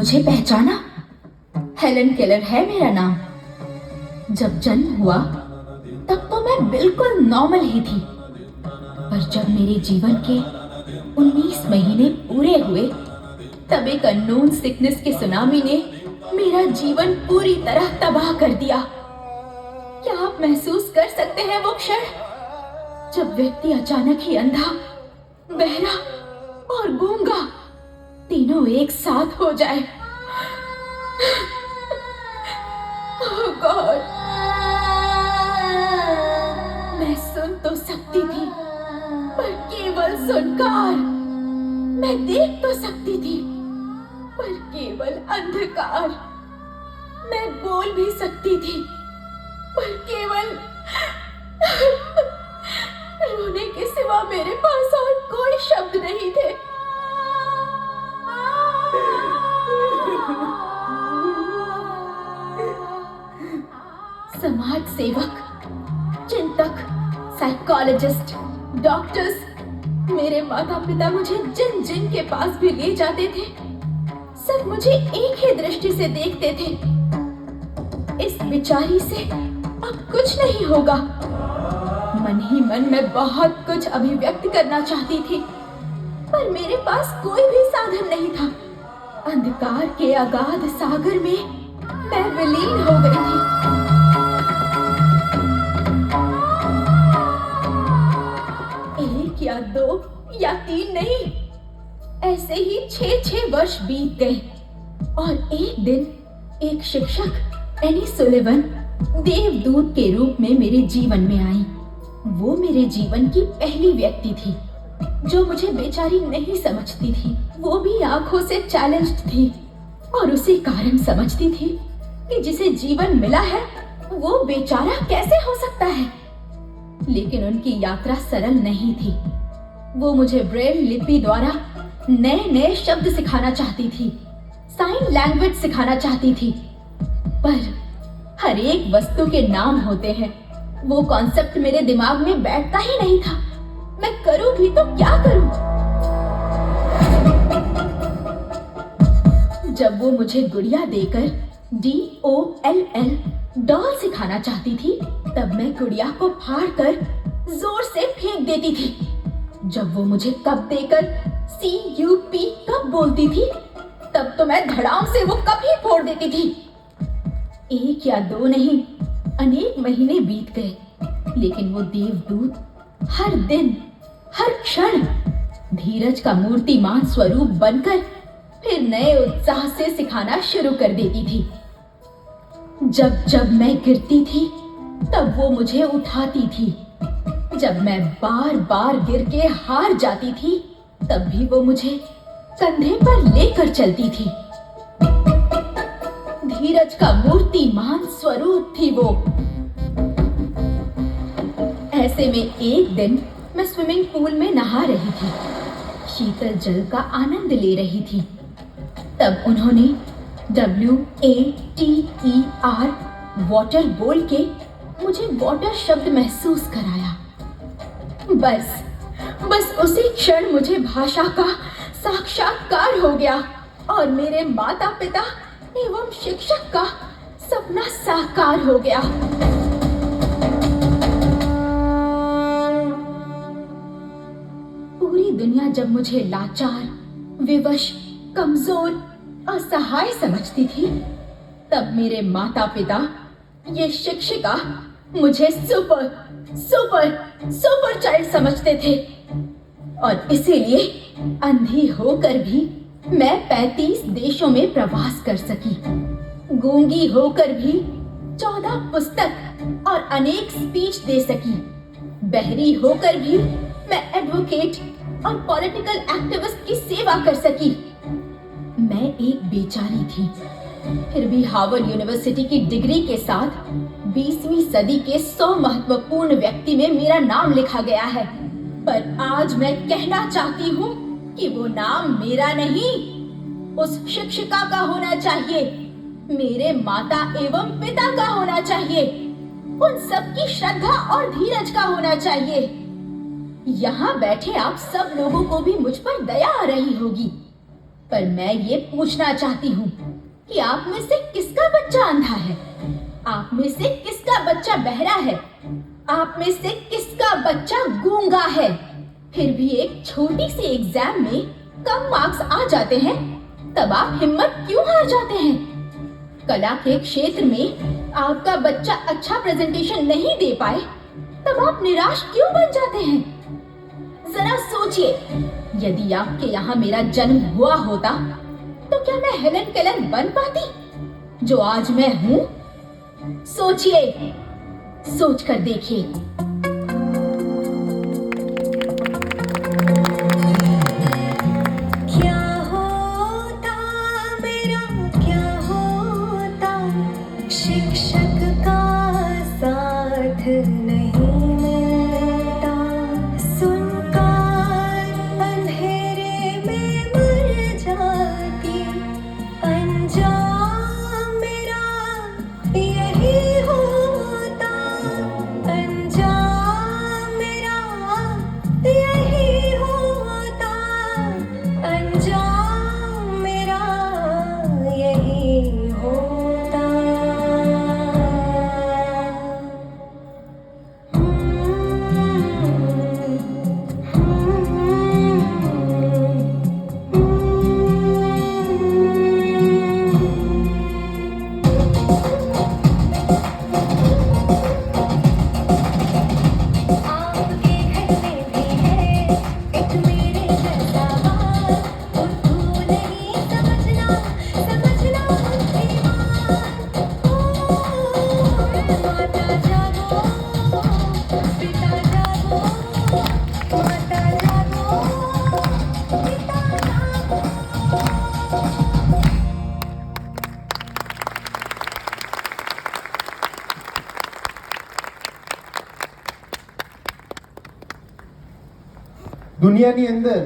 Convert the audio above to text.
मुझे पहचाना? Helen Keller है मेरा नाम। जब जन्म हुआ तब तो मैं बिल्कुल नॉर्मल ही थी, पर जब मेरे जीवन के 19 महीने पूरे हुए तब एक अननोन सिकनेस के सुनामी ने मेरा जीवन पूरी तरह तबाह कर दिया। क्या आप महसूस कर सकते हैं वो क्षण जब व्यक्ति अचानक ही अंधा, बहरा और गूंगा तीनों एक साथ हो जाए? ओह गॉड, मैं सुन तो सकती थी पर केवल सुनकर, मैं देख तो सकती थी पर केवल अंधकार, मैं बोल भी सकती थी पर केवल रोने के सिवा मेरे पास और कोई शब्द नहीं थे। समाज सेवक, चिंतक, साइकोलॉजिस्ट, डॉक्टर्स, मेरे माता पिता मुझे जिन जिन के पास भी ले जाते थे सब मुझे एक ही दृष्टि से देखते थे, इस बेचारी से अब कुछ नहीं होगा। मन ही मन मैं बहुत कुछ अभिव्यक्त करना चाहती थी पर मेरे पास कोई भी साधन नहीं था। अंधकार के अगाध सागर में मैं विलीन हो गई थी। एक या दो या तीन नहीं, ऐसे ही 6 वर्ष बीत गए और एक दिन एक शिक्षक एनी सुलिवन देवदूत के रूप में मेरे जीवन में आई। वो मेरे जीवन की पहली व्यक्ति थी जो मुझे बेचारी नहीं समझती थी। वो भी आंखों से चैलेंज्ड थी और उसी कारण समझती थी कि जिसे जीवन मिला है वो बेचारा कैसे हो सकता है। लेकिन उनकी यात्रा सरल नहीं थी। वो मुझे ब्रेल लिपि द्वारा नए नए शब्द सिखाना चाहती थी, साइन लैंग्वेज सिखाना चाहती थी, पर हर एक वस्तु के नाम होते हैं। वो कॉन्सेप्ट मेरे दिमाग में बैठता ही नहीं था। मैं करूं भी तो क्या करूं? जब वो मुझे गुड़िया देकर DOLL डॉल सिखाना चाहती थी तब मैं गुड़िया को फाड़कर जोर से फेंक देती थी। जब वो मुझे कप देकर CUP कप बोलती थी तब तो मैं धड़ाम से वो कप ही फोड़ देती थी। एक या दो नहीं, अनेक महीने बीत गए, लेकिन वो देवदूत हर दिन, हर क्षण धीरज का मूर्तिमान स्वरूप बनकर फिर नए उत्साह से सिखाना शुरू कर देती थी। जब जब मैं गिरती थी तब वो मुझे उठाती थी। जब मैं बार बार गिर के हार जाती थी तब भी वो मुझे कंधे पर लेकर चलती थी। धीरज का मूर्तिमान स्वरूप थी वो। ऐसे में एक दिन मैं स्विमिंग पूल में नहा रही थी, शीतल जल का आनंद ले रही थी। तब उन्होंने WATER वाटर बोल के मुझे वाटर शब्द महसूस कराया। बस उसी क्षण मुझे भाषा का साक्षात्कार हो गया और मेरे माता पिता एवं शिक्षक का सपना साकार हो गया। पूरी दुनिया जब मुझे लाचार, विवश, कमजोर, असहाय समझती थी तब मेरे माता पिता, ये शिक्षिका मुझे सुपर चाइल्ड समझते थे और इसीलिए अंधी होकर भी मैं 35 देशों में प्रवास कर सकी। गूंगी होकर भी 14 पुस्तक और अनेक स्पीच दे सकी। बहरी होकर भी मैं एडवोकेट और पॉलिटिकल एक्टिविस्ट की सेवा कर सकी। मैं एक बेचारी थी, फिर भी हार्वर्ड यूनिवर्सिटी की डिग्री के साथ 20वीं सदी के 100 महत्वपूर्ण व्यक्ति में मेरा नाम लिखा गया है। पर आज मैं कहना चाहती हूँ कि वो नाम मेरा नहीं, उस शिक्षिका का होना चाहिए, मेरे माता एवं पिता का होना चाहिए, उन सबकी श्रद्धा और धीरज का होना चाहिए। यहाँ बैठे आप सब लोगों को भी मुझ पर दया आ रही होगी। पर मैं ये पूछना चाहती हूँ कि आप में से किसका बच्चा अंधा है? आप में से किसका बच्चा बहरा है? आप में से किसका बच्चा गूंगा है? फिर भी एक छोटी सी एग्जाम में कम मार्क्स आ जाते हैं, तब आप हिम्मत क्यों हार जाते हैं? कला के क्षेत्र में आपका बच्चा अच्छा प्रेजेंटेशन नहीं दे पाए, तब आप निराश क्यों बन जाते हैं? जरा सोचिए, यदि आपके यहाँ मेरा जन्म हुआ होता तो क्या मैं हेलन केलन बन पाती जो आज मैं हूँ? सोचिए, सोच कर देखिए। क्या होता मेरा, क्या होता, शिक्षक का साथ नहीं मिलता, सुनकर अंधेरे में मर जाती, अंजाम मेरा यही होता, अंजाम मेरा यही होता, अंजाम मेरा यही होता। आपके घर में भी है एक मेरे जैसा बाल, उर्दू नहीं समझना, समझना ईमान। ओ माता जागो, पिता जागो, माता जागो, पिता जागो। દુનિયાની અંદર